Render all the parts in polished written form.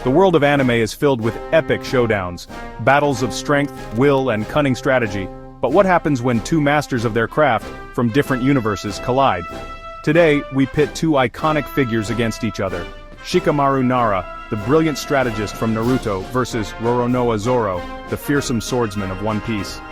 The world of anime is filled with epic showdowns, battles of strength, will, and cunning strategy. But what happens when two masters of their craft from different universes collide? Today, we pit two iconic figures against each other. Shikamaru Nara, the brilliant strategist from Naruto, versus Roronoa Zoro, the fearsome swordsman of One Piece.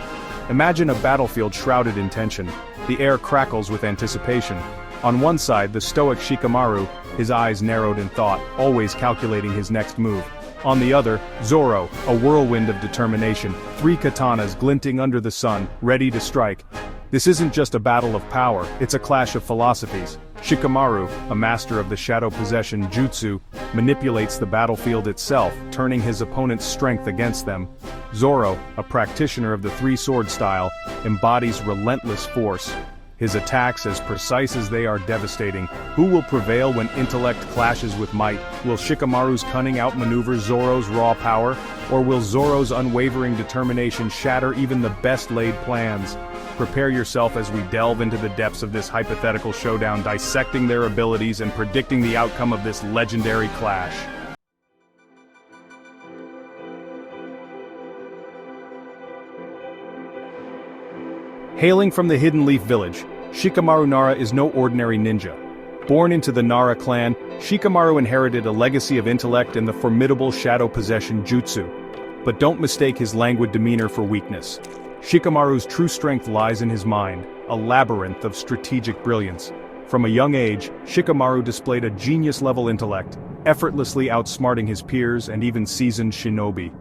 Imagine a battlefield shrouded in tension. The air crackles with anticipation. On one side, the stoic Shikamaru, his eyes narrowed in thought, always calculating his next move. On the other, Zoro, a whirlwind of determination, three katanas glinting under the sun, ready to strike. This isn't just a battle of power, it's a clash of philosophies. Shikamaru, a master of the shadow possession Jutsu, manipulates the battlefield itself, turning his opponent's strength against them. Zoro, a practitioner of the three-sword style, embodies relentless force. His attacks, as precise as they are devastating. Who will prevail when intellect clashes with might? Will Shikamaru's cunning outmaneuver Zoro's raw power? Or will Zoro's unwavering determination shatter even the best-laid plans? Prepare yourself as we delve into the depths of this hypothetical showdown, dissecting their abilities and predicting the outcome of this legendary clash. Hailing from the Hidden Leaf Village, Shikamaru Nara is no ordinary ninja. Born into the Nara clan, Shikamaru inherited a legacy of intellect and the formidable shadow possession Jutsu. But don't mistake his languid demeanor for weakness. Shikamaru's true strength lies in his mind, a labyrinth of strategic brilliance. From a young age, Shikamaru displayed a genius-level intellect, effortlessly outsmarting his peers and even seasoned shinobi.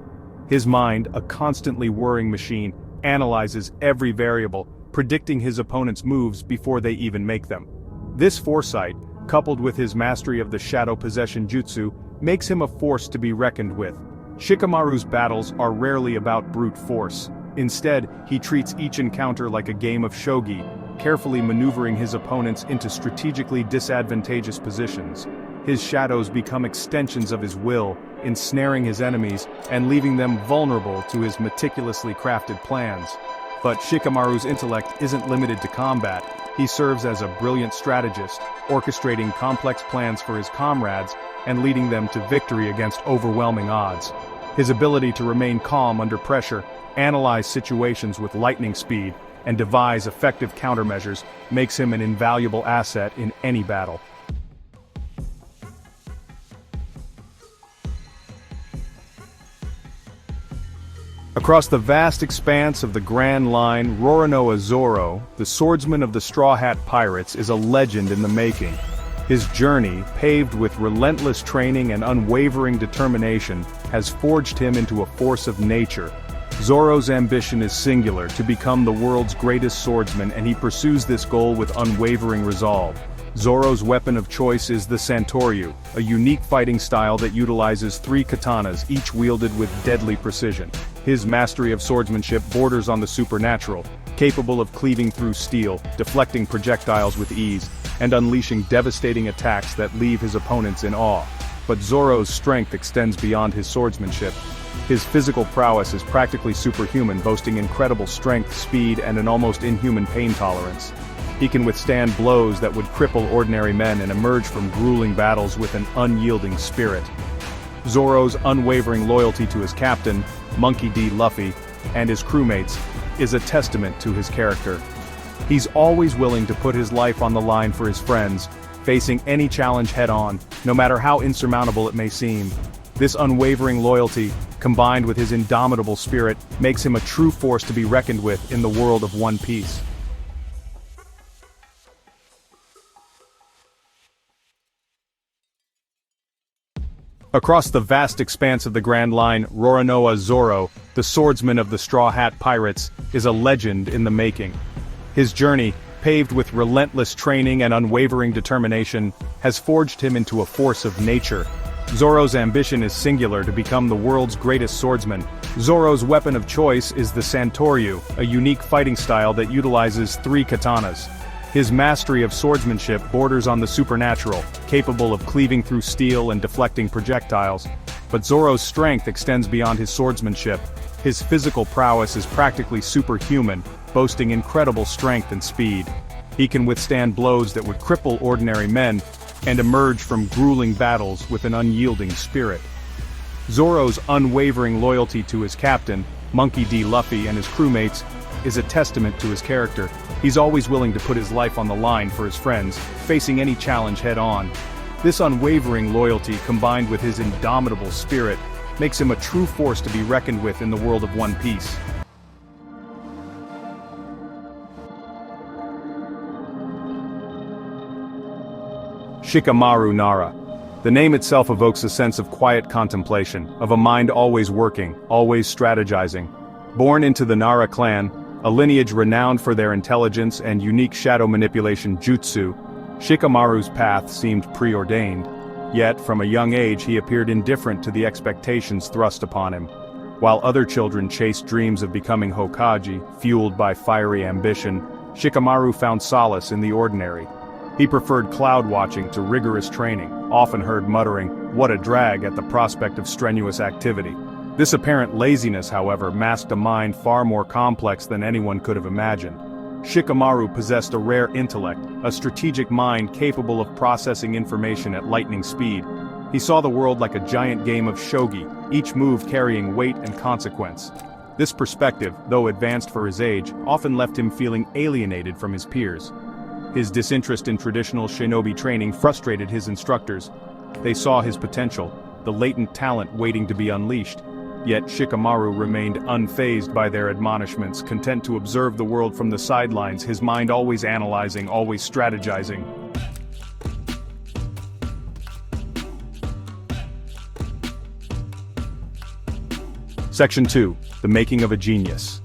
His mind, a constantly whirring machine, analyzes every variable, predicting his opponent's moves before they even make them. This foresight, coupled with his mastery of the shadow possession jutsu, makes him a force to be reckoned with. Shikamaru's battles are rarely about brute force. Instead, he treats each encounter like a game of shogi, carefully maneuvering his opponents into strategically disadvantageous positions. His shadows become extensions of his will, ensnaring his enemies and leaving them vulnerable to his meticulously crafted plans. But Shikamaru's intellect isn't limited to combat. He serves as a brilliant strategist, orchestrating complex plans for his comrades and leading them to victory against overwhelming odds. His ability to remain calm under pressure, analyze situations with lightning speed, and devise effective countermeasures makes him an invaluable asset in any battle. Across the vast expanse of the Grand Line, Roronoa Zoro, the swordsman of the Straw Hat Pirates, is a legend in the making. His journey, paved with relentless training and unwavering determination, has forged him into a force of nature. Zoro's ambition is singular, to become the world's greatest swordsman, and he pursues this goal with unwavering resolve. Zoro's weapon of choice is the Santoryu, a unique fighting style that utilizes three katanas, each wielded with deadly precision. His mastery of swordsmanship borders on the supernatural, capable of cleaving through steel, deflecting projectiles with ease, and unleashing devastating attacks that leave his opponents in awe. But Zoro's strength extends beyond his swordsmanship. His physical prowess is practically superhuman, boasting incredible strength, speed, and an almost inhuman pain tolerance. He can withstand blows that would cripple ordinary men and emerge from grueling battles with an unyielding spirit. Zoro's unwavering loyalty to his captain, Monkey D. Luffy, and his crewmates, is a testament to his character. He's always willing to put his life on the line for his friends, facing any challenge head-on, no matter how insurmountable it may seem. This unwavering loyalty, combined with his indomitable spirit, makes him a true force to be reckoned with in the world of One Piece. Across the vast expanse of the Grand Line, Roronoa Zoro, the swordsman of the Straw Hat Pirates, is a legend in the making. His journey, paved with relentless training and unwavering determination, has forged him into a force of nature. Zoro's ambition is singular, to become the world's greatest swordsman. Zoro's weapon of choice is the Santoryu, a unique fighting style that utilizes three katanas. His mastery of swordsmanship borders on the supernatural, capable of cleaving through steel and deflecting projectiles. But Zoro's strength extends beyond his swordsmanship. His physical prowess is practically superhuman, boasting incredible strength and speed. He can withstand blows that would cripple ordinary men, and emerge from grueling battles with an unyielding spirit. Zoro's unwavering loyalty to his captain, Monkey D. Luffy, and his crewmates is a testament to his character. He's always willing to put his life on the line for his friends, facing any challenge head-on. This unwavering loyalty, combined with his indomitable spirit, makes him a true force to be reckoned with in the world of One Piece. Shikamaru Nara. The name itself evokes a sense of quiet contemplation, of a mind always working, always strategizing. Born into the Nara clan, a lineage renowned for their intelligence and unique shadow manipulation jutsu, Shikamaru's path seemed preordained. Yet, from a young age he appeared indifferent to the expectations thrust upon him. While other children chased dreams of becoming Hokage, fueled by fiery ambition, Shikamaru found solace in the ordinary. He preferred cloud watching to rigorous training, often heard muttering, "What a drag," at the prospect of strenuous activity. This apparent laziness, however, masked a mind far more complex than anyone could have imagined. Shikamaru possessed a rare intellect, a strategic mind capable of processing information at lightning speed. He saw the world like a giant game of shogi, each move carrying weight and consequence. This perspective, though advanced for his age, often left him feeling alienated from his peers. His disinterest in traditional shinobi training frustrated his instructors. They saw his potential, the latent talent waiting to be unleashed. Yet Shikamaru remained unfazed by their admonishments, content to observe the world from the sidelines, his mind always analyzing, always strategizing. Section 2. The Making of a Genius.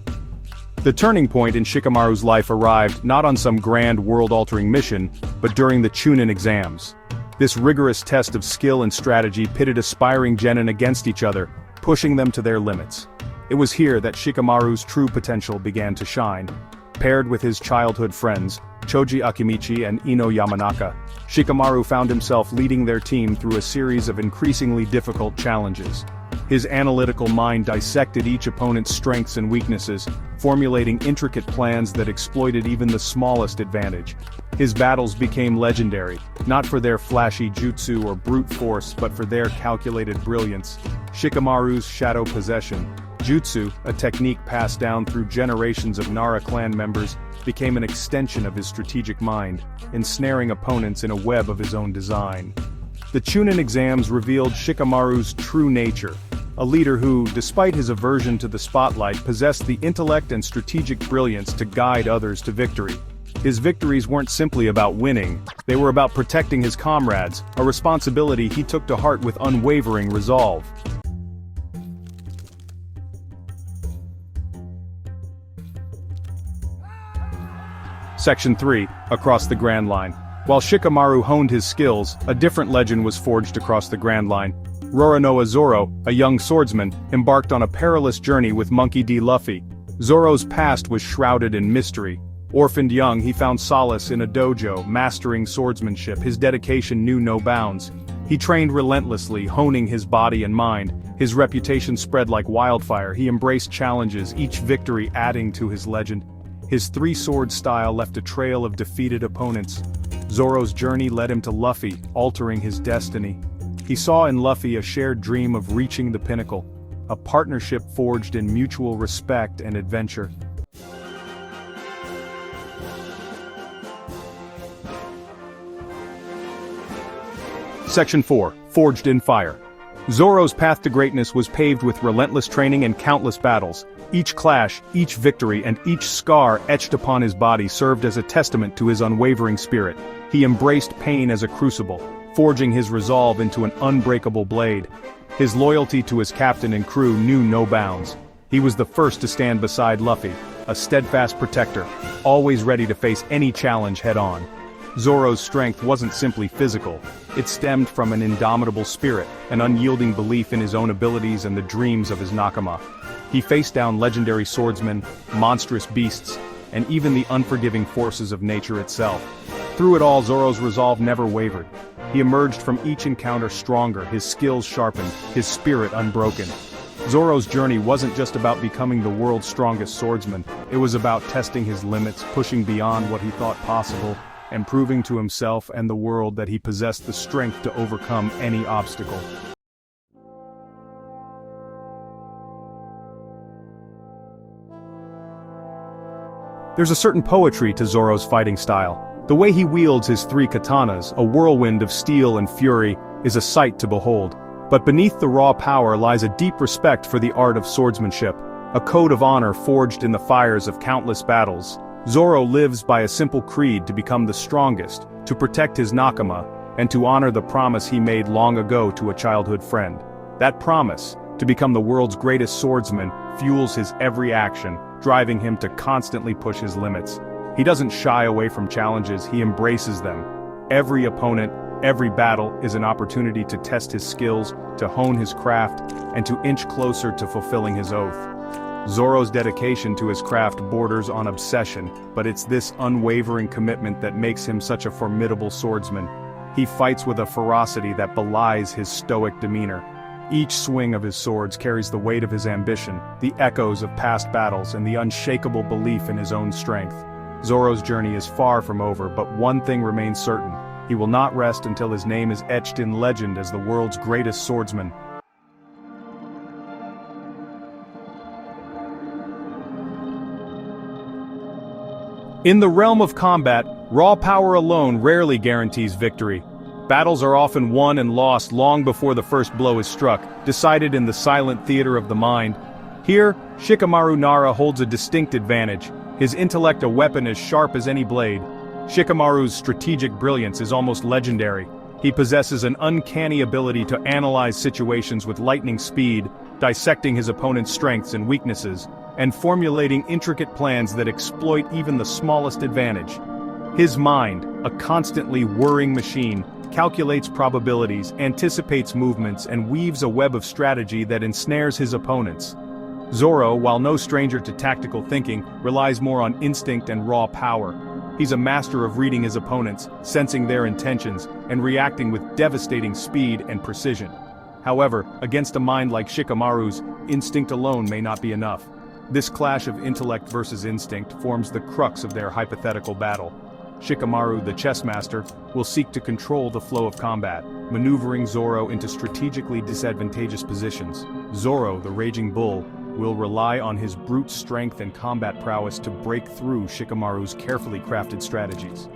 The turning point in Shikamaru's life arrived not on some grand world-altering mission, but during the Chunin exams. This rigorous test of skill and strategy pitted aspiring genin against each other, pushing them to their limits. It was here that Shikamaru's true potential began to shine. Paired with his childhood friends, Choji Akimichi and Ino Yamanaka, Shikamaru found himself leading their team through a series of increasingly difficult challenges. His analytical mind dissected each opponent's strengths and weaknesses, formulating intricate plans that exploited even the smallest advantage. His battles became legendary, not for their flashy jutsu or brute force but for their calculated brilliance. Shikamaru's shadow possession, jutsu, a technique passed down through generations of Nara clan members, became an extension of his strategic mind, ensnaring opponents in a web of his own design. The Chunin exams revealed Shikamaru's true nature, a leader who, despite his aversion to the spotlight, possessed the intellect and strategic brilliance to guide others to victory. His victories weren't simply about winning, they were about protecting his comrades, a responsibility he took to heart with unwavering resolve. Section 3. Across the Grand Line. While Shikamaru honed his skills, a different legend was forged across the Grand Line. Roronoa Zoro, a young swordsman, embarked on a perilous journey with Monkey D. Luffy. Zoro's past was shrouded in mystery. Orphaned young, he found solace in a dojo, mastering swordsmanship. His dedication knew no bounds. He trained relentlessly, honing his body and mind. His reputation spread like wildfire. He embraced challenges, each victory adding to his legend. His three-sword style left a trail of defeated opponents. Zoro's journey led him to Luffy, altering his destiny. He saw in Luffy a shared dream of reaching the pinnacle, a partnership forged in mutual respect and adventure. Section 4. Forged in Fire. Zoro's path to greatness was paved with relentless training and countless battles. Each clash, each victory, and each scar etched upon his body served as a testament to his unwavering spirit. He embraced pain as a crucible, forging his resolve into an unbreakable blade. His loyalty to his captain and crew knew no bounds. He was the first to stand beside Luffy, a steadfast protector, always ready to face any challenge head-on. Zoro's strength wasn't simply physical, it stemmed from an indomitable spirit, an unyielding belief in his own abilities and the dreams of his nakama. He faced down legendary swordsmen, monstrous beasts, and even the unforgiving forces of nature itself. Through it all, Zoro's resolve never wavered. He emerged from each encounter stronger, his skills sharpened, his spirit unbroken. Zoro's journey wasn't just about becoming the world's strongest swordsman, it was about testing his limits, pushing beyond what he thought possible, and proving to himself and the world that he possessed the strength to overcome any obstacle. There's a certain poetry to Zoro's fighting style. The way he wields his three katanas, a whirlwind of steel and fury, is a sight to behold. But beneath the raw power lies a deep respect for the art of swordsmanship, a code of honor forged in the fires of countless battles. Zoro lives by a simple creed to become the strongest, to protect his nakama, and to honor the promise he made long ago to a childhood friend. That promise, to become the world's greatest swordsman, fuels his every action, driving him to constantly push his limits. He doesn't shy away from challenges, he embraces them. Every opponent, every battle is an opportunity to test his skills, to hone his craft, and to inch closer to fulfilling his oath. Zoro's dedication to his craft borders on obsession, but it's this unwavering commitment that makes him such a formidable swordsman. He fights with a ferocity that belies his stoic demeanor. Each swing of his swords carries the weight of his ambition, the echoes of past battles, and the unshakable belief in his own strength. Zoro's journey is far from over, but one thing remains certain. He will not rest until his name is etched in legend as the world's greatest swordsman. In the realm of combat, raw power alone rarely guarantees victory. Battles are often won and lost long before the first blow is struck, decided in the silent theater of the mind. Here, Shikamaru Nara holds a distinct advantage, his intellect a weapon as sharp as any blade. Shikamaru's strategic brilliance is almost legendary. He possesses an uncanny ability to analyze situations with lightning speed, dissecting his opponent's strengths and weaknesses, and formulating intricate plans that exploit even the smallest advantage. His mind, a constantly whirring machine, calculates probabilities, anticipates movements, and weaves a web of strategy that ensnares his opponents. Zoro, while no stranger to tactical thinking, relies more on instinct and raw power. He's a master of reading his opponents, sensing their intentions, and reacting with devastating speed and precision. However, against a mind like Shikamaru's, instinct alone may not be enough. This clash of intellect versus instinct forms the crux of their hypothetical battle. Shikamaru, the chess master, will seek to control the flow of combat, maneuvering Zoro into strategically disadvantageous positions. Zoro, the raging bull, will rely on his brute strength and combat prowess to break through Shikamaru's carefully crafted strategies.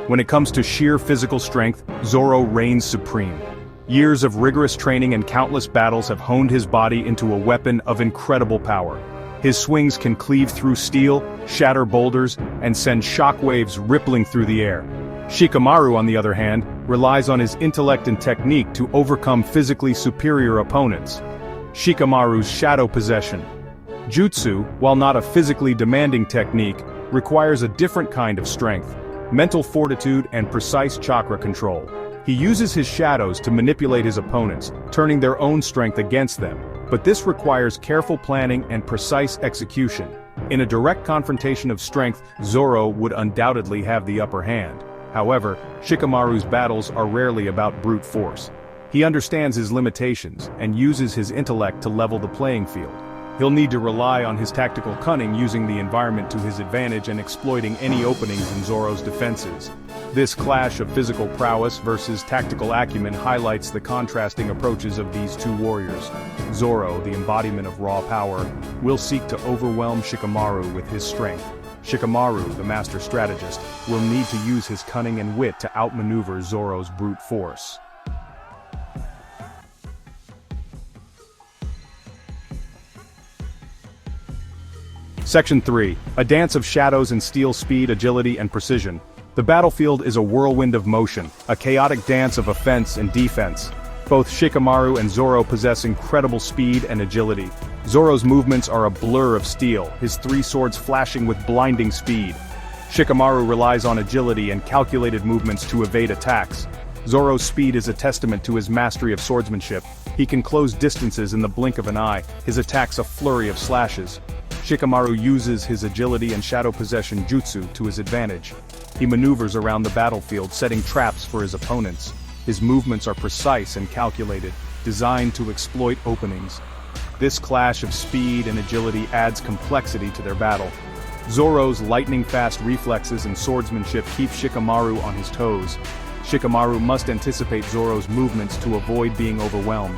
When it comes to sheer physical strength, Zoro reigns supreme. Years of rigorous training and countless battles have honed his body into a weapon of incredible power. His swings can cleave through steel, shatter boulders, and send shockwaves rippling through the air. Shikamaru, on the other hand, relies on his intellect and technique to overcome physically superior opponents. Shikamaru's shadow possession. Jutsu, while not a physically demanding technique, requires a different kind of strength, mental fortitude and precise chakra control. He uses his shadows to manipulate his opponents, turning their own strength against them, but this requires careful planning and precise execution. In a direct confrontation of strength, Zoro would undoubtedly have the upper hand. However, Shikamaru's battles are rarely about brute force. He understands his limitations and uses his intellect to level the playing field. He'll need to rely on his tactical cunning, using the environment to his advantage and exploiting any openings in Zoro's defenses. This clash of physical prowess versus tactical acumen highlights the contrasting approaches of these two warriors. Zoro, the embodiment of raw power, will seek to overwhelm Shikamaru with his strength. Shikamaru, the master strategist, will need to use his cunning and wit to outmaneuver Zoro's brute force. Section 3. A dance of shadows and steel speed, agility, and precision. The battlefield is a whirlwind of motion, a chaotic dance of offense and defense. Both Shikamaru and Zoro possess incredible speed and agility. Zoro's movements are a blur of steel, his three swords flashing with blinding speed. Shikamaru relies on agility and calculated movements to evade attacks. Zoro's speed is a testament to his mastery of swordsmanship. He can close distances in the blink of an eye, his attacks a flurry of slashes. Shikamaru uses his agility and shadow possession jutsu to his advantage. He maneuvers around the battlefield, setting traps for his opponents. His movements are precise and calculated, designed to exploit openings. This clash of speed and agility adds complexity to their battle. Zoro's lightning-fast reflexes and swordsmanship keep Shikamaru on his toes. Shikamaru must anticipate Zoro's movements to avoid being overwhelmed.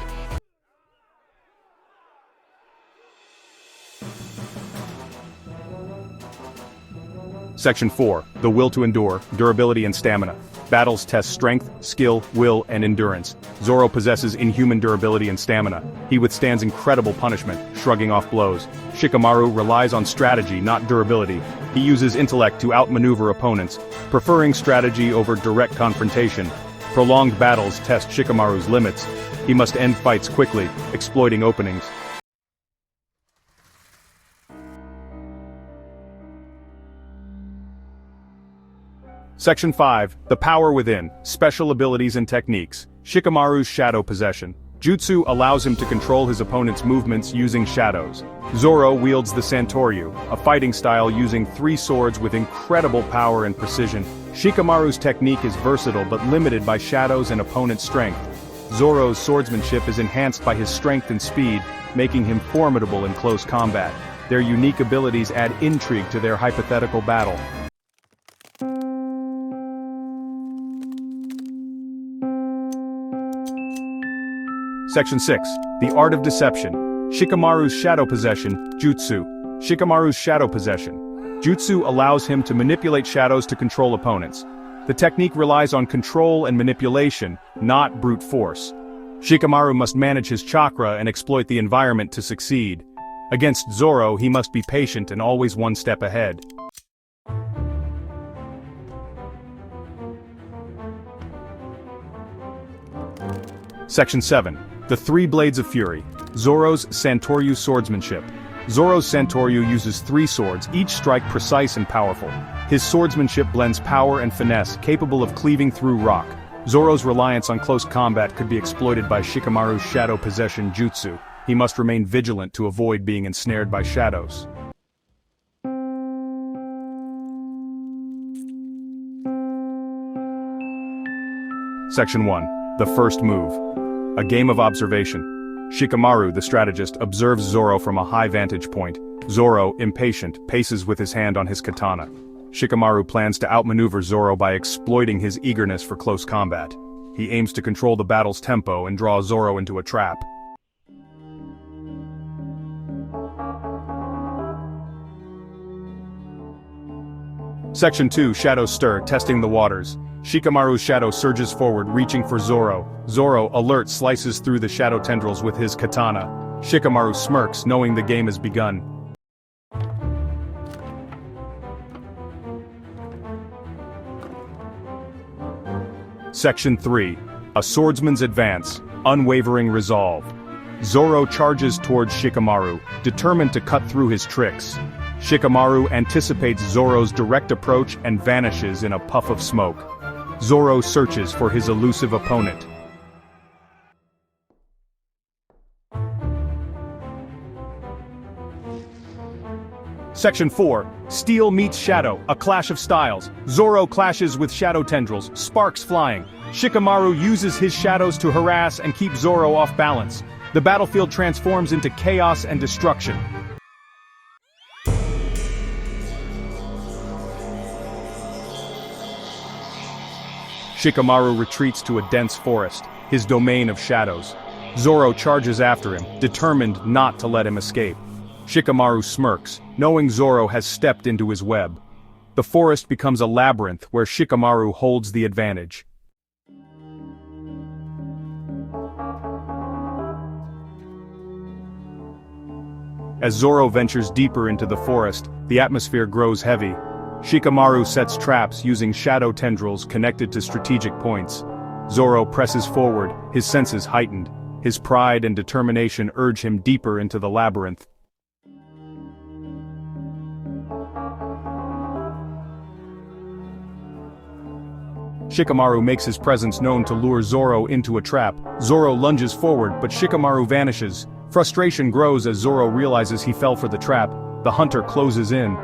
Section 4. The will to endure, durability and stamina. Battles test strength, skill, will, and endurance. Zoro possesses inhuman durability and stamina. He withstands incredible punishment, shrugging off blows. Shikamaru relies on strategy, not durability. He uses intellect to outmaneuver opponents, preferring strategy over direct confrontation. Prolonged battles test Shikamaru's limits. He must end fights quickly, exploiting openings. Section 5. The Power Within, Special Abilities and Techniques. Shikamaru's Shadow Possession. Jutsu allows him to control his opponent's movements using shadows. Zoro wields the Santoryu, a fighting style using 3 swords with incredible power and precision. Shikamaru's technique is versatile but limited by shadows and opponent's strength. Zoro's swordsmanship is enhanced by his strength and speed, making him formidable in close combat. Their unique abilities add intrigue to their hypothetical battle. Section 6. The Art of Deception. Shikamaru's Shadow Possession, Jutsu. Shikamaru's Shadow Possession. Jutsu allows him to manipulate shadows to control opponents. The technique relies on control and manipulation, not brute force. Shikamaru must manage his chakra and exploit the environment to succeed. Against Zoro, he must be patient and always one step ahead. Section 7. The 3 Blades of Fury. Zoro's Santoryu Swordsmanship. Zoro's Santoryu uses 3 swords, each strike precise and powerful. His swordsmanship blends power and finesse, capable of cleaving through rock. Zoro's reliance on close combat could be exploited by Shikamaru's Shadow Possession Jutsu. He must remain vigilant to avoid being ensnared by shadows. Section 1. The First Move. A game of observation. Shikamaru, the strategist, observes Zoro from a high vantage point. Zoro, impatient, paces with his hand on his katana. Shikamaru plans to outmaneuver Zoro by exploiting his eagerness for close combat. He aims to control the battle's tempo and draw Zoro into a trap. Section 2. Shadow Stir, testing the waters. Shikamaru's shadow surges forward, reaching for Zoro. Zoro, alert, slices through the shadow tendrils with his katana. Shikamaru smirks, knowing the game has begun. Section 3. A Swordsman's Advance, Unwavering Resolve. Zoro charges towards Shikamaru, determined to cut through his tricks. Shikamaru anticipates Zoro's direct approach and vanishes in a puff of smoke. Zoro searches for his elusive opponent. Section 4. Steel meets Shadow, a clash of styles. Zoro clashes with shadow tendrils, sparks flying. Shikamaru uses his shadows to harass and keep Zoro off balance. The battlefield transforms into chaos and destruction. Shikamaru retreats to a dense forest, his domain of shadows. Zoro charges after him, determined not to let him escape. Shikamaru smirks, knowing Zoro has stepped into his web. The forest becomes a labyrinth where Shikamaru holds the advantage. As Zoro ventures deeper into the forest, the atmosphere grows heavy. Shikamaru sets traps using shadow tendrils connected to strategic points. Zoro presses forward, his senses heightened. His pride and determination urge him deeper into the labyrinth. Shikamaru makes his presence known to lure Zoro into a trap. Zoro lunges forward, but Shikamaru vanishes. Frustration grows as Zoro realizes he fell for the trap. The hunter closes in.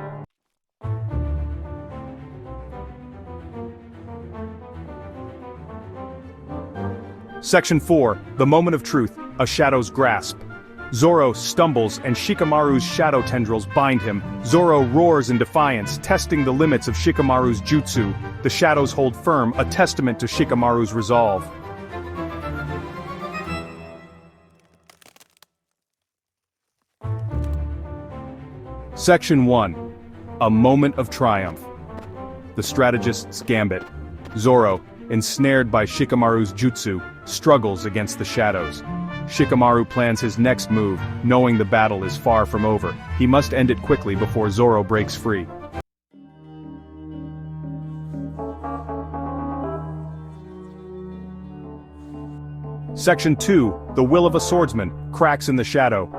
Section 4. The Moment of Truth, a Shadow's Grasp. Zoro stumbles and Shikamaru's shadow tendrils bind him. Zoro roars in defiance, testing the limits of Shikamaru's jutsu. The shadows hold firm, a testament to Shikamaru's resolve. Section 1. A Moment of Triumph. the strategist's gambit. Zoro, ensnared by Shikamaru's jutsu, struggles against the shadows. Shikamaru plans his next move, knowing the battle is far from over. He must end it quickly before Zoro breaks free. Section 2, The Will of a Swordsman, Cracks in the Shadow.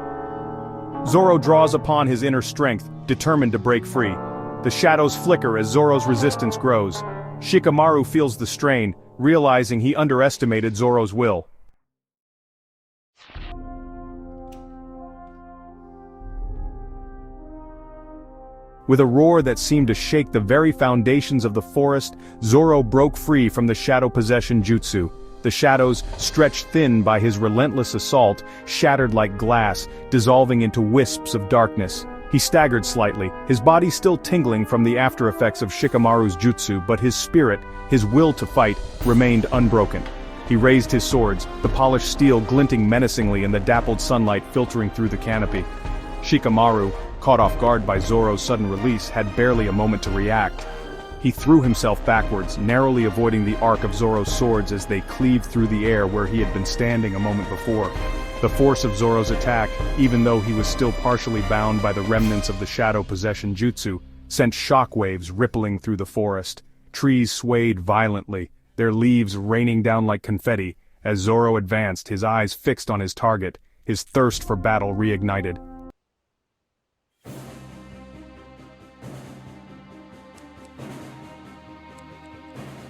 Zoro draws upon his inner strength, determined to break free. The shadows flicker as Zoro's resistance grows. Shikamaru feels the strain, realizing he underestimated Zoro's will. With a roar that seemed to shake the very foundations of the forest, Zoro broke free from the shadow possession jutsu. The shadows, stretched thin by his relentless assault, shattered like glass, dissolving into wisps of darkness. He staggered slightly, his body still tingling from the after-effects of Shikamaru's jutsu, but his spirit, his will to fight, remained unbroken. He raised his swords, the polished steel glinting menacingly in the dappled sunlight filtering through the canopy. Shikamaru, caught off guard by Zoro's sudden release, had barely a moment to react. He threw himself backwards, narrowly avoiding the arc of Zoro's swords as they cleaved through the air where he had been standing a moment before. The force of Zoro's attack, even though he was still partially bound by the remnants of the shadow possession jutsu, sent shockwaves rippling through the forest. Trees swayed violently, their leaves raining down like confetti. As Zoro advanced, his eyes fixed on his target, his thirst for battle reignited.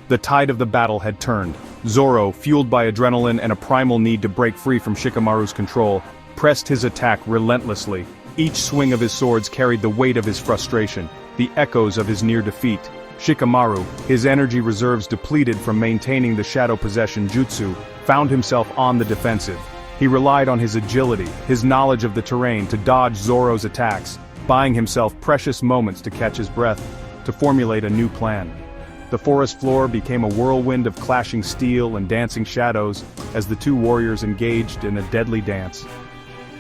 The tide of the battle had turned. Zoro, fueled by adrenaline and a primal need to break free from Shikamaru's control, pressed his attack relentlessly. Each swing of his swords carried the weight of his frustration, the echoes of his near defeat. Shikamaru, his energy reserves depleted from maintaining the shadow possession jutsu, found himself on the defensive. He relied on his agility, his knowledge of the terrain to dodge Zoro's attacks, buying himself precious moments to catch his breath, to formulate a new plan. The forest floor became a whirlwind of clashing steel and dancing shadows as the two warriors engaged in a deadly dance.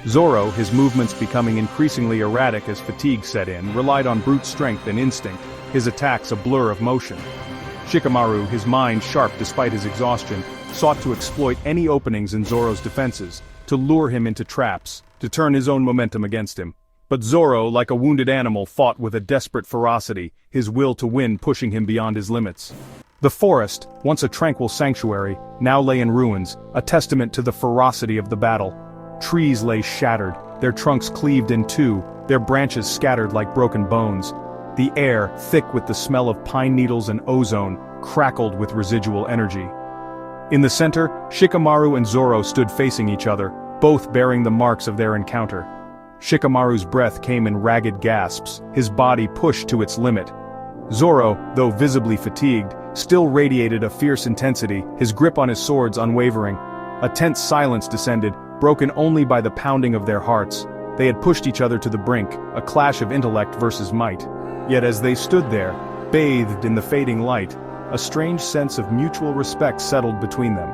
Zoro, his movements becoming increasingly erratic as fatigue set in, relied on brute strength and instinct, his attacks a blur of motion. Shikamaru, his mind sharp despite his exhaustion, sought to exploit any openings in Zoro's defenses, to lure him into traps, to turn his own momentum against him. But Zoro, like a wounded animal, fought with a desperate ferocity, his will to win pushing him beyond his limits. The forest, once a tranquil sanctuary, now lay in ruins, a testament to the ferocity of the battle. Trees lay shattered, their trunks cleaved in two, their branches scattered like broken bones. The air, thick with the smell of pine needles and ozone, crackled with residual energy. In the center, Shikamaru and Zoro stood facing each other, both bearing the marks of their encounter. Shikamaru's breath came in ragged gasps, his body pushed to its limit. Zoro, though visibly fatigued, still radiated a fierce intensity, his grip on his swords unwavering. A tense silence descended, broken only by the pounding of their hearts. They had pushed each other to the brink, a clash of intellect versus might. Yet as they stood there, bathed in the fading light, a strange sense of mutual respect settled between them.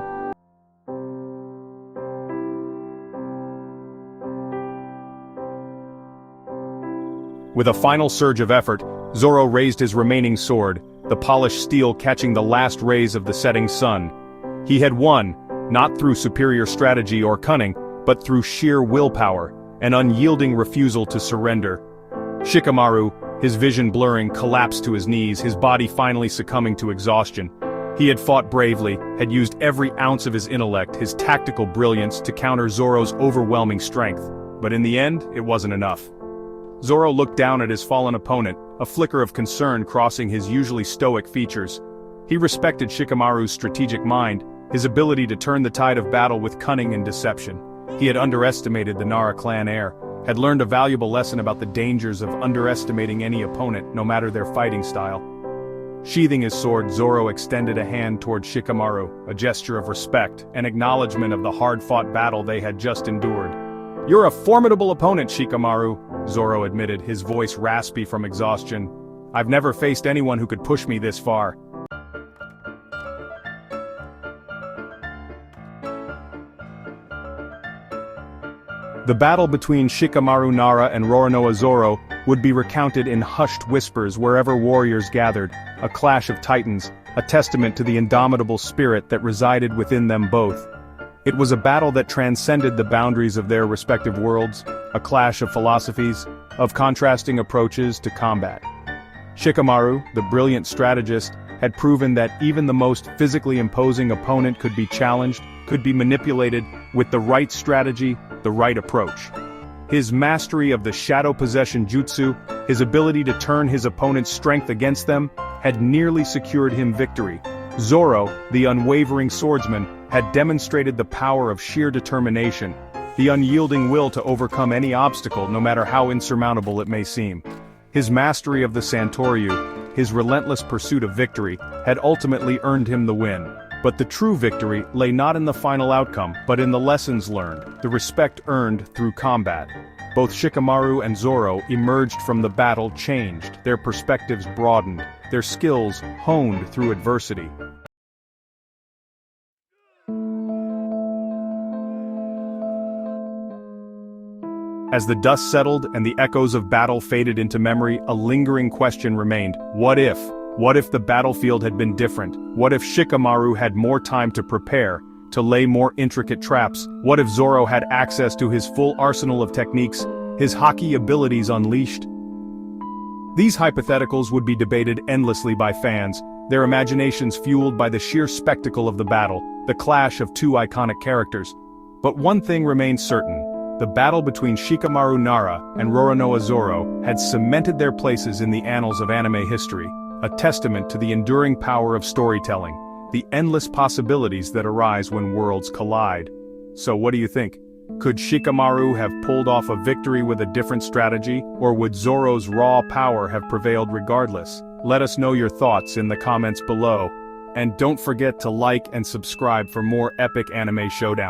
With a final surge of effort, Zoro raised his remaining sword, the polished steel catching the last rays of the setting sun. He had won, not through superior strategy or cunning, but through sheer willpower, an unyielding refusal to surrender. Shikamaru, his vision blurring, collapsed to his knees, his body finally succumbing to exhaustion. He had fought bravely, had used every ounce of his intellect, his tactical brilliance, to counter Zoro's overwhelming strength. But in the end, it wasn't enough. Zoro looked down at his fallen opponent, a flicker of concern crossing his usually stoic features. He respected Shikamaru's strategic mind, his ability to turn the tide of battle with cunning and deception. He had underestimated the Nara clan heir, had learned a valuable lesson about the dangers of underestimating any opponent, no matter their fighting style. Sheathing his sword, Zoro extended a hand toward Shikamaru, a gesture of respect, an acknowledgement of the hard-fought battle they had just endured. "You're a formidable opponent, Shikamaru," Zoro admitted, his voice raspy from exhaustion. "I've never faced anyone who could push me this far." The battle between Shikamaru Nara and Roronoa Zoro would be recounted in hushed whispers wherever warriors gathered, a clash of titans, a testament to the indomitable spirit that resided within them both. It was a battle that transcended the boundaries of their respective worlds, a clash of philosophies, of contrasting approaches to combat. Shikamaru, the brilliant strategist, had proven that even the most physically imposing opponent could be challenged, could be manipulated, with the right strategy, the right approach. His mastery of the shadow possession jutsu, his ability to turn his opponent's strength against them, had nearly secured him victory. Zoro, the unwavering swordsman, had demonstrated the power of sheer determination, the unyielding will to overcome any obstacle no matter how insurmountable it may seem. His mastery of the Santoryu, his relentless pursuit of victory, had ultimately earned him the win. But the true victory lay not in the final outcome, but in the lessons learned, the respect earned through combat. Both Shikamaru and Zoro emerged from the battle changed, their perspectives broadened, their skills honed through adversity. As the dust settled and the echoes of battle faded into memory, a lingering question remained. What if? What if the battlefield had been different? What if Shikamaru had more time to prepare, to lay more intricate traps? What if Zoro had access to his full arsenal of techniques, his hockey abilities unleashed? These hypotheticals would be debated endlessly by fans, their imaginations fueled by the sheer spectacle of the battle, the clash of two iconic characters. But one thing remained certain. The battle between Shikamaru Nara and Roronoa Zoro had cemented their places in the annals of anime history, a testament to the enduring power of storytelling, the endless possibilities that arise when worlds collide. So what do you think? Could Shikamaru have pulled off a victory with a different strategy, or would Zoro's raw power have prevailed regardless? Let us know your thoughts in the comments below. And don't forget to like and subscribe for more epic anime showdown.